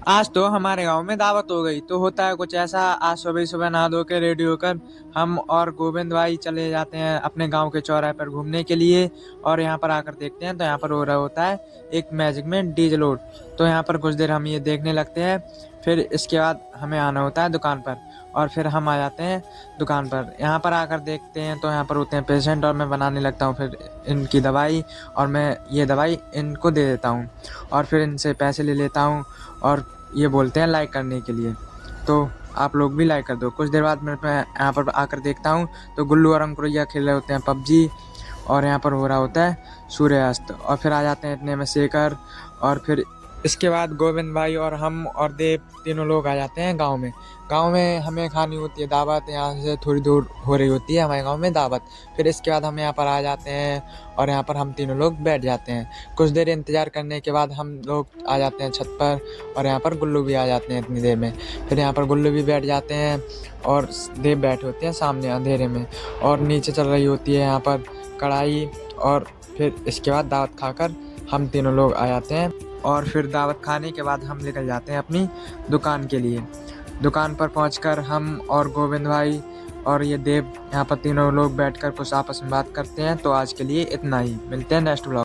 आज तो हमारे गांव में दावत हो गई। तो होता है कुछ ऐसा, आज सुबह सुबह नहा धो के रेडी होकर हम और गोविंद भाई चले जाते हैं अपने गांव के चौराहे पर घूमने के लिए। और यहाँ पर आकर देखते हैं तो यहाँ पर हो रहा होता है एक मैजिक में डीजे लोड। तो यहाँ पर कुछ देर हम ये देखने लगते हैं। फिर इसके बाद हमें आना होता है दुकान पर, और फिर हम आ जाते हैं दुकान पर। यहाँ पर आकर देखते हैं तो यहाँ पर होते हैं पेशेंट, और मैं बनाने लगता हूँ फिर इनकी दवाई। और मैं ये दवाई इनको दे देता हूँ और फिर इनसे पैसे ले लेता हूँ। और ये बोलते हैं लाइक करने के लिए। तो आप लोग भी लाइक कर दो। कुछ देर बाद मैं यहाँ पर आकर देखता हूँ तो गुल्लू और अंकुरिया खेल रहे होते हैं पबजी, और यहाँ पर हो रहा होता है सूर्यास्त। और फिर आ जाते हैं इतने में शेखर, और फिर इसके बाद गोविंद भाई और हम और देव तीनों लोग आ जाते हैं गांव में। गांव में हमें खानी होती है दावत, यहाँ से थोड़ी दूर हो रही होती है हमारे गांव में दावत। फिर इसके बाद हम यहाँ पर आ जाते हैं और यहाँ पर हम तीनों लोग बैठ जाते हैं। कुछ देर इंतज़ार करने के बाद हम लोग आ जाते हैं छत पर, और यहाँ पर गुल्लू भी आ जाते हैं इतनी देर में। फिर यहाँ पर गुल्लू भी बैठ जाते हैं और देव बैठे होते हैं सामने अंधेरे में, और नीचे चल रही होती है यहाँ पर कढ़ाई। और फिर इसके बाद दावत खाकर हम तीनों लोग आ जाते हैं, और फिर दावत खाने के बाद हम निकल जाते हैं अपनी दुकान के लिए। दुकान पर पहुंचकर हम और गोविंद भाई और ये देव यहाँ पर तीनों लोग बैठकर कुछ आपस में बात करते हैं। तो आज के लिए इतना ही, मिलते हैं नेक्स्ट ब्लॉग।